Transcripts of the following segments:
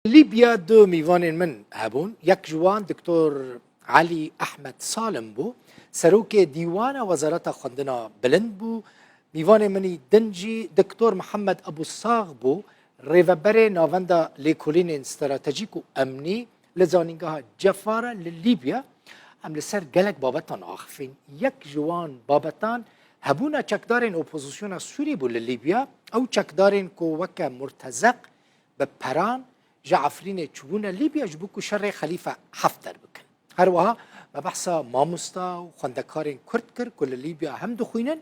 ليبيا دو میوان من هبون یک جوان دکتر علی احمد سالم بو سروک دیوان وزارت خواندنا بلند بو میوان منی دنجی دکتر محمد ابو ساغ بو ریوبر ناوندا لیکولین استراتژیک و امنی لزانینگاه جفاره للیبیا هم لسر گلک بابتان آخفین یک جوان بابتان هبونا چکدارین اپوزیسیون سوری بو للیبیا او چکدارین کو وکا مرتزق به پران جعفرين تشوبونا ليبيا جبوكو شر خليفة حفتر بكن هروها ببحثا ماموستا وخندكارين كرد كل ليبيا هم دخوينن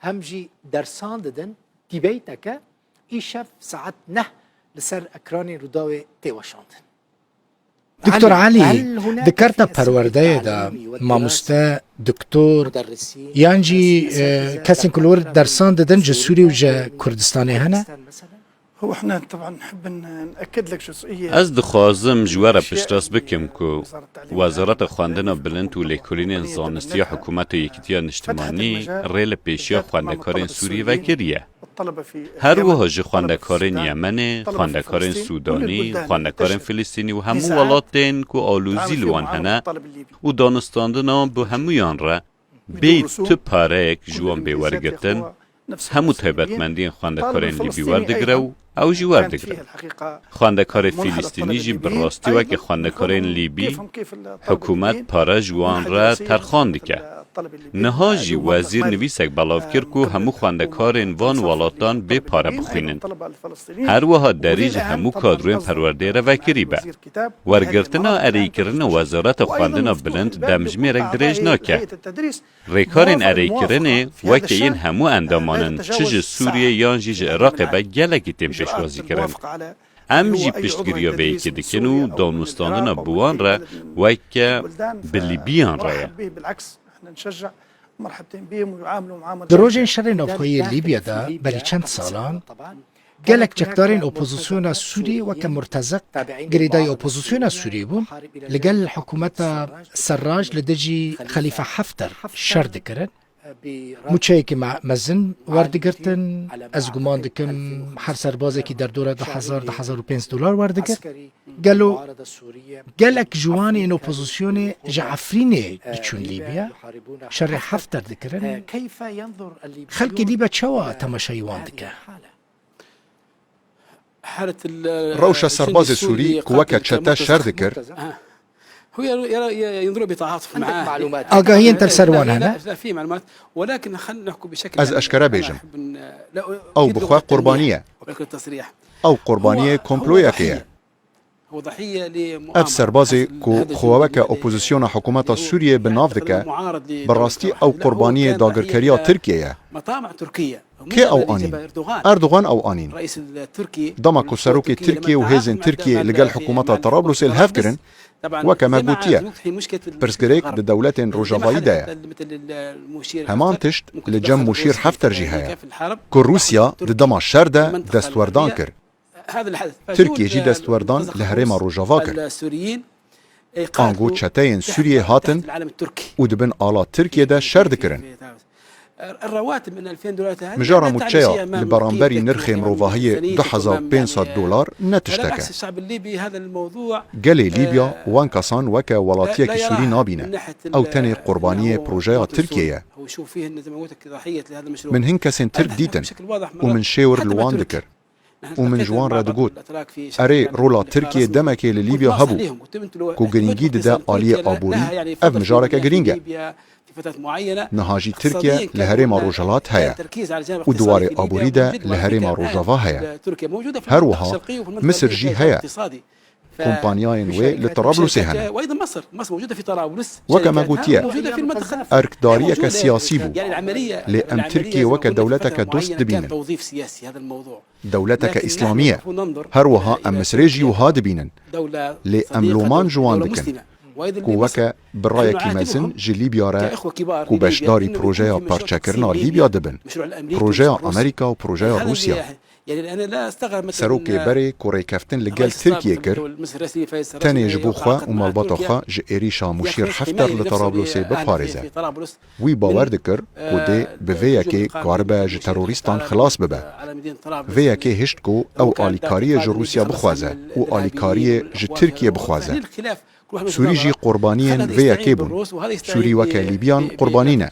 هم جي درسان ددن ديبيتك إيشف ساعت نه لسر أكراني روداوي تيوشاندن دكتور علي ذكرت پرورده دا ماموستا دكتور يانجي كاسين كلور درسان ددن جسوري وجا كردستاني هنا هو احنا طبعا نحب نأكد لك جزئية از دخوازم جوارا پشتاس بکم که وزارت خواندنا بلند و لیکولین زانستی حکومت یکیتیان اجتماعی ریل پیشیا خواندکارین سوریه و کریه. هر وها جه خواندکارین یمن، خواندکارین سودانی، خواندکارین فلسطینی و همو ولاتین که آلوزی لوان هنه و دانستاندنا به همویان را بید تو پاره جوان بیورگتن همو تایبەتمەندیên خوێندەکارên لیبی وەردەگرە و ئەو jî وەردەگرن. خوێندەکارê فیلیستینî jî bi rastî wekî خوێندەکارên لیبî حکوومەت پارە ji wan re terxan dike. Niha jî wezîr nivîsek belav kir ku hemû خوێندەkarên van welatan bê pare bixwînin. Her wiha derî ji hemû kadroyên perwerdeyê re vekirî be. Wergirtina erêkirina Wezareta Xwendina Bilind demjimêrek dirêj nake. Rêkarên erêkirinê wekî yên hemû endamanin çi ji Sûriye yan jî ji Iraqê be gelekî tên pêşwazî kirin. Em jî piştgiriya vê yekê dikin û danûstandina bi wan re weke bi Lîbiyan re ye. دروجين شرين أفخوي ليبيا دا بلي چند سالان gelek çekdarên opozisyona Sûrî weke murtezek girêdayê opozisyona Sûrî bûn li gel hikûmeta Serraj li dijî Xelîfe Hefter şer dikirin موچەیەکی مەزن وەردەگرتن ئەس گومان دکم هەر سەربازێکی دەردۆرە $10,000 وەردەگرت گەلو gelek jiwanên opozisyonê ji Efrînê diçûn Lîbya şerê Hefter dikirin xelkê Lîbya çawa temaşayî wan dike روشة سرباز سوري كوكا تشتا شردكر هو ينظر بتعاطف معاه معلومات آگاهی تر سروان هنا لا في معلومات ولكن خلينا نحكي بشكل از اشكرا بيجم او بخوا قربانية او قربانية كومبلوياكية هو ضحية اف سربازي كو خواوكا اوبوزيسيون حكومة سوريا بالناف دكا براستي او قربانية داغركريا تركيا مطامع تركيا كي او انين اردوغان او انين الرئيس التركي دمكو سروكي تركيا وهيزن تركيا لقال حكومة طرابلس الهافكرن وكما قوتيا برسكريك لدولات روجافاي دايا همان تشت لجم مشير حفتر جهايا كو روسيا لدما شردة دستوردان كر تركيا جي دستوردان لهريما روجافا كر قانقو تشتاين سوريا هاتن ودبن آلا تركيا دا شرد كرن الرواتب من $2000 مجارة متشايا لبرامبري نرخي مروفاهية $1,500 نتشتكى الشعب الليبي هذا الموضوع قالي ليبيا وانكسان وكا ولاتيا كسوري نابينة أو تاني قربانية بروجايا تركيا من هنكسين ترك ديتن ومن شاور لوان دكر ومن جوان رادقوت أري رولا تركيا دمكي لليبيا هبو كو جرينجي دا آلية آبوري أف مجاركا جرينجا نهاجي تركيا لهريما روجالات هيا ودواري آبوريدا لهريما روجافا هيا هروها مصر جي هيا كومبانياين وي لطرابلس هنا وايضا مصر موجوده في طرابلس وكما قلتيا موجوده في المنطقه ارك داريك سياسي بو يعني العمليه لأم تركيا وكدولتك دوست دبينا توظيف سياسي هذا الموضوع دولتك إسلامية هروها أم مسريجي وهاد بينن لأم لومان جوان دكن كوكا برايا كيمازن جي ليبيا را كو باش داري بروجيا بارچكرنا ليبيا دبن بروجيا أمريكا و بروجيا روسيا يعني أنا لا أستغرب مثلا سروكي بري كوري كافتن لقال تركيا كر تاني جبوخا ومالبطوخا جئريشا مشير حفتر لطرابلس بباريزة وي باور دكر ودي بفياكي كواربا تروريستان خلاص ببا فياكي هشتكو أو آليكارية جروسيا بخوازة و آليكارية تركيا بخوازة سوري جي قربانيين فياكي بون سوري وكا ليبيان قربانينا